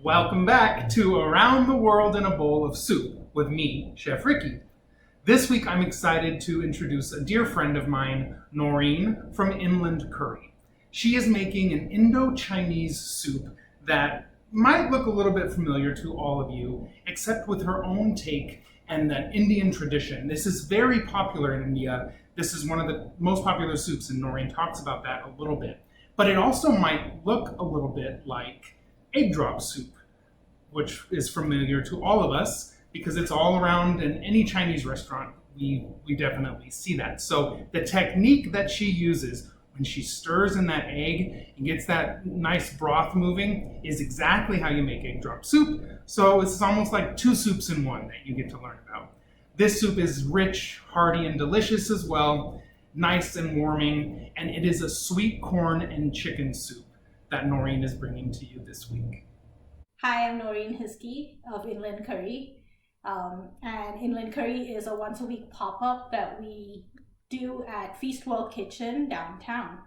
Welcome back to Around the World in a Bowl of Soup with me, Chef Ricky. This week I'm excited to introduce a dear friend of mine, Noreen from Inland Curry. She is making an Indo-Chinese soup that might look a little bit familiar to all of you, except with her own take and that Indian tradition. This is very popular in India. This is one of the most popular soups, and Noreen talks about that a little bit. But it also might look a little bit like egg drop soup, which is familiar to all of us because it's all around in any Chinese restaurant. We definitely see that. So the technique that she uses when she stirs in that egg and gets that nice broth moving is exactly how you make egg drop soup. So it's almost like two soups in one that you get to learn about. This soup is rich, hearty, and delicious as well, nice and warming, and it is a sweet corn and chicken soup that Noreen is bringing to you this week. Hi, I'm Noreen Hiskey of Inland Curry. And Inland Curry is a once-a-week pop-up that we do at Feast World Kitchen downtown.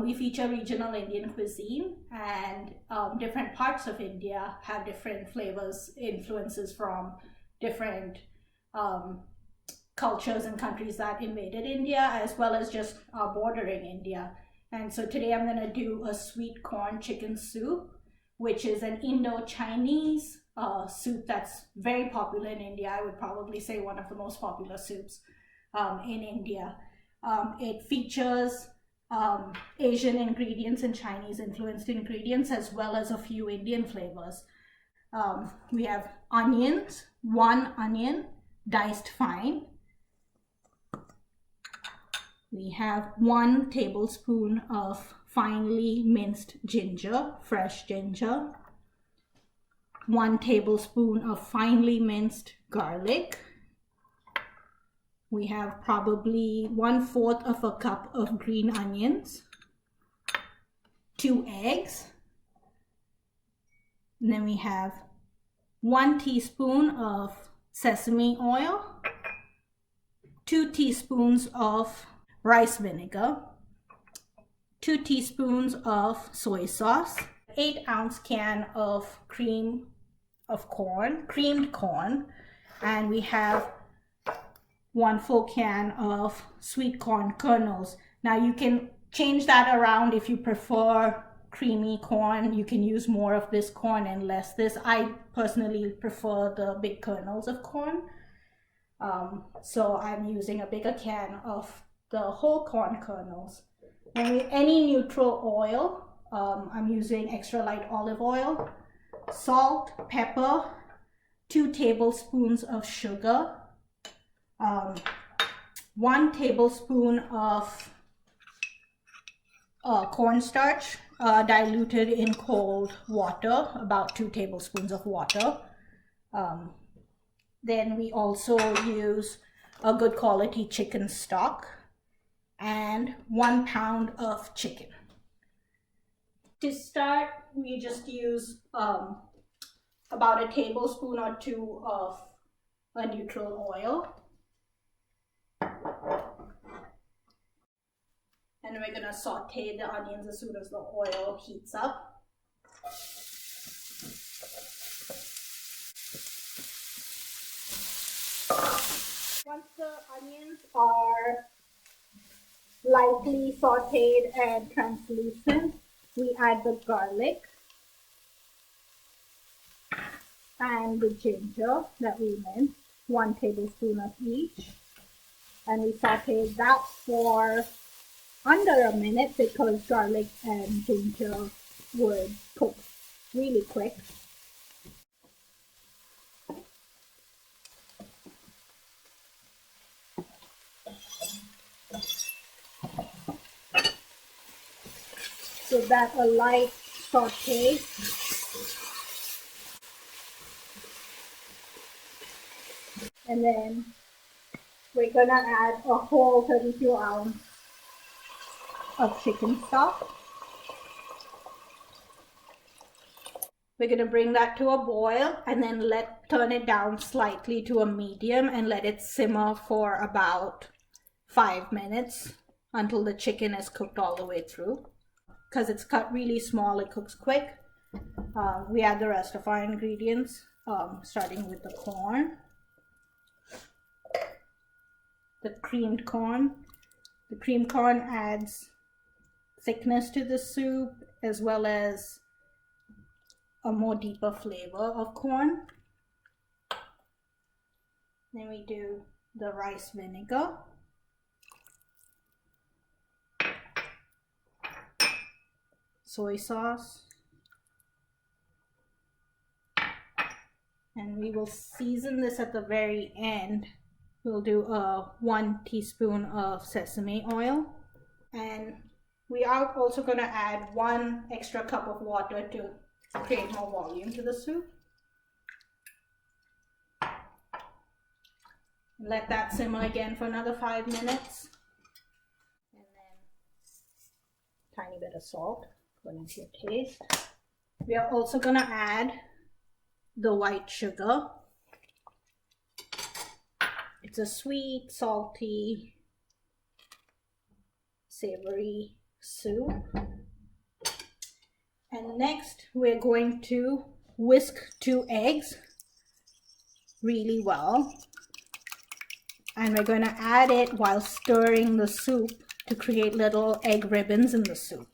We feature regional Indian cuisine, and different parts of India have different flavors, influences from different cultures and countries that invaded India, as well as just bordering India. And so today I'm going to do a sweet corn chicken soup, which is an Indo-Chinese soup that's very popular in India. I would probably say one of the most popular soups in India. It features Asian ingredients and Chinese influenced ingredients, as well as a few Indian flavors. We have onions, one onion diced fine. We have 1 tablespoon of finely minced ginger, fresh ginger. 1 tablespoon of finely minced garlic. We have probably 1/4 of a cup of green onions. 2 eggs. And then we have 1 teaspoon of sesame oil. 2 teaspoons of rice vinegar. 2 teaspoons of soy sauce, 8-ounce can of creamed corn, and we have 1 full can of sweet corn kernels. Now you can change that around if you prefer creamy corn. You can use more of this corn and less this. I personally prefer the big kernels of corn. So I'm using a bigger can of the whole corn kernels. And any neutral oil, I'm using extra light olive oil, salt, pepper, 2 tablespoons of sugar, 1 tablespoon of cornstarch diluted in cold water, about 2 tablespoons of water. Then we also use a good quality chicken stock and 1 pound of chicken. To start, we just use about a tablespoon or 2 of a neutral oil. And we're gonna saute the onions as soon as the oil heats up. Once the onions are lightly sauteed and translucent, we add the garlic and the ginger that we minced, 1 tablespoon of each, and we sauteed that for under a minute because garlic and ginger would cook really quick. So that a light saute. And then we're gonna add a whole 32 ounce of chicken stock. We're gonna bring that to a boil and then turn it down slightly to a medium and let it simmer for about 5 minutes until the chicken is cooked all the way through. Because it's cut really small, it cooks quick. We add the rest of our ingredients, starting with the corn, the creamed corn. The creamed corn adds thickness to the soup as well as a more deeper flavor of corn. Then we do the rice vinegar, soy sauce, and we will season this at the very end. We'll do 1 teaspoon of sesame oil, and we are also going to add 1 extra cup of water to create more volume to the soup. Let that simmer again for another 5 minutes, and then tiny bit of salt according to your taste. We are also going to add the white sugar. It's a sweet, salty, savory soup. And next we're going to whisk 2 eggs really well. And we're going to add it while stirring the soup to create little egg ribbons in the soup.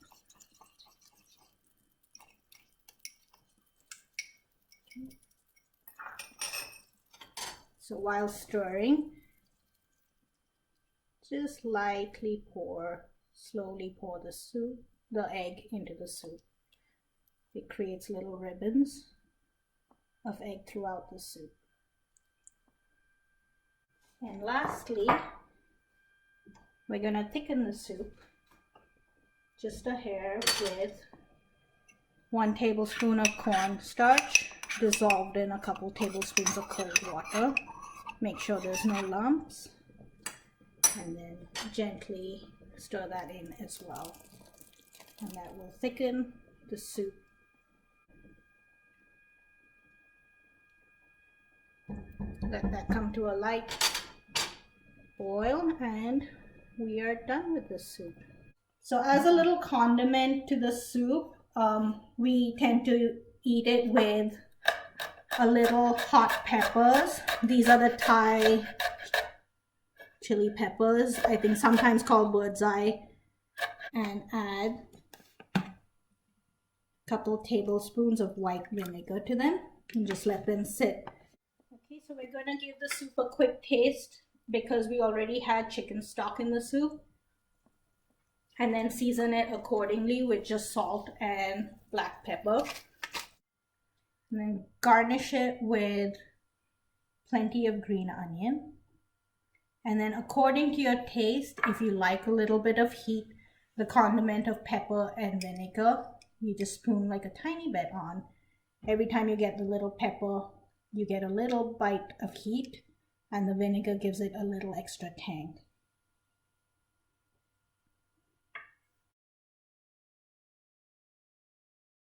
So while stirring, just lightly slowly pour the egg into the soup. It creates little ribbons of egg throughout the soup. And lastly, we're going to thicken the soup just a hair with 1 tablespoon of cornstarch dissolved in a couple tablespoons of cold water. Make sure there's no lumps, and then gently stir that in as well, and that will thicken the soup. Let that come to a light boil, and we are done with the soup. So as a little condiment to the soup, we tend to eat it with a little hot peppers. These are the Thai chili peppers, I think sometimes called bird's eye, and add a couple tablespoons of white vinegar to them and just let them sit. Okay, so we're going to give the soup a quick taste because we already had chicken stock in the soup, and then season it accordingly with just salt and black pepper. And then garnish it with plenty of green onion. And then according to your taste, if you like a little bit of heat, the condiment of pepper and vinegar, you just spoon like a tiny bit on. Every time you get the little pepper, you get a little bite of heat, and the vinegar gives it a little extra tang.